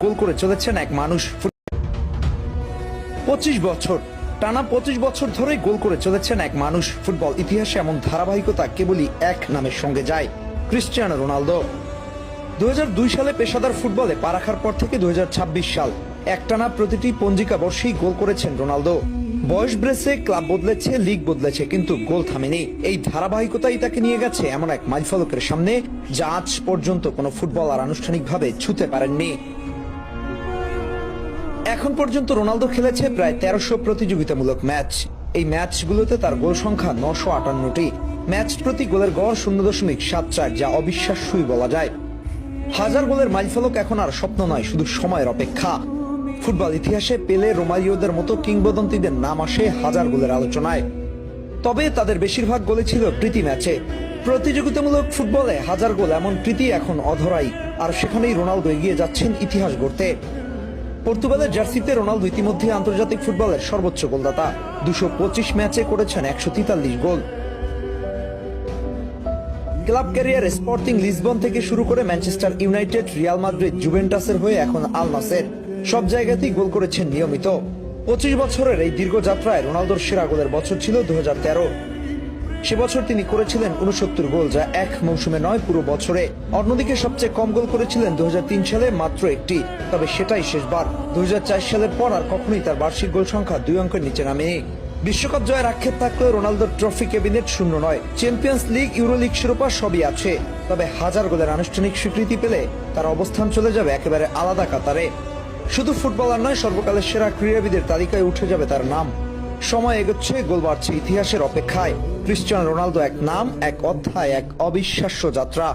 গোল করে চলেছেন এক মানুষ। 25 বছর টানা 25 বছর ধরে গোল করে চলেছেন এক মানুষ। ফুটবল ইতিহাসে এমন ধারাবাহিকতা কেবলই এক নামের সঙ্গে যায়, ক্রিস্টিয়ানো রোনালদো। 2002 সালে পেশাদার ফুটবলে পা রাখার পর থেকে 2026 সাল একটানা প্রতিটি পঞ্জিকা বর্ষেই গোল করেছেন রোনালদো। বয়স বেড়েছে, ক্লাব বদলেছে, লিগ বদলেছে, কিন্তু গোল থামেনি। এই ধারাবাহিকতাই তাকে নিয়ে গেছে এমন এক মাইলফলকের সামনে যা আজ পর্যন্ত কোনো ফুটবলার আনুষ্ঠানিকভাবে ছুঁতে পারেননি। এখন পর্যন্ত রোনালদো খেলেছে প্রায় 1300 প্রতিযোগিতামূলক ম্যাচ। এই ম্যাচগুলোতে তার গোল সংখ্যা 958টি। ম্যাচ প্রতি গোলের গড় 0.74, যা অবিশ্বাস্যই বলা যায়। হাজার গোলের মাইলফলক এখন আর স্বপ্ন নয়, শুধু সময়ের অপেক্ষা। ফুটবল ইতিহাসে পেলে, রোমারিওদের মতো কিংবদন্তিদের নাম আসে হাজার গোলের আলোচনায়, তবে তাদের বেশিরভাগ গোলে ছিল প্রীতি ম্যাচে। প্রতিযোগিতামূলক ফুটবলে হাজার গোল এমন প্রীতি এখন অধরাই, আর সেখানেই রোনালদো এগিয়ে যাচ্ছেন ইতিহাস গড়তে। পর্তুগালের জার্সিতে রোনালদো ইতিমধ্যে আন্তর্জাতিক ফুটবলের সর্বোচ্চ গোলদাতা। 225 ম্যাচে করেছেন 143 গোল। ক্লাব ক্যারিয়ার স্পোর্টিং লিসবন থেকে শুরু করে ম্যানচেস্টার ইউনাইটেড, রিয়াল মাদ্রিদ, জুভেন্টাসের হয়ে এখন আল নাসের, সব জায়গাতেই গোল করেছেন নিয়মিত। 25 বছরের এই দীর্ঘ যাত্রায় রোনালদোর সেরা গোলের বছর ছিল 2013। সে বছর তিনি করেছিলেন 69 গোল, যা এক মৌসুমে নয়, পুরো বছরে। অন্যদিকে সবচেয়ে কম গোল করেছিলেন 2003 সালে, মাত্র একটি, তবে সেটাই শেষবার। 2004 সালের পর আর কখনোই তার বার্ষিক গোল সংখ্যা 2 অঙ্কের নিচে নামেনি। বিশ্বকাপ জয়ের আক্ষেপ থাকলেও রোনালদোর ট্রফি ক্যাবিনেট শূন্য নয়। চ্যাম্পিয়ন্স লিগ, ইউরো লিগ শিরোপা সবই আছে, তবে হাজার গোলের আনুষ্ঠানিক স্বীকৃতি পেলে তার অবস্থান চলে যাবে একেবারে আলাদা কাতারে। শুধু ফুটবলার নয়, সর্বকালের সেরা ক্রীড়াবিদের তালিকায় উঠে যাবে তার নাম। সময় এগোচ্ছে, গোল বাড়ছে, ইতিহাসের অপেক্ষায়। ক্রিস্টিয়ানো রোনালদো এক নাম, এক অধ্যায়, এক অবিশ্বাস্য যাত্রা।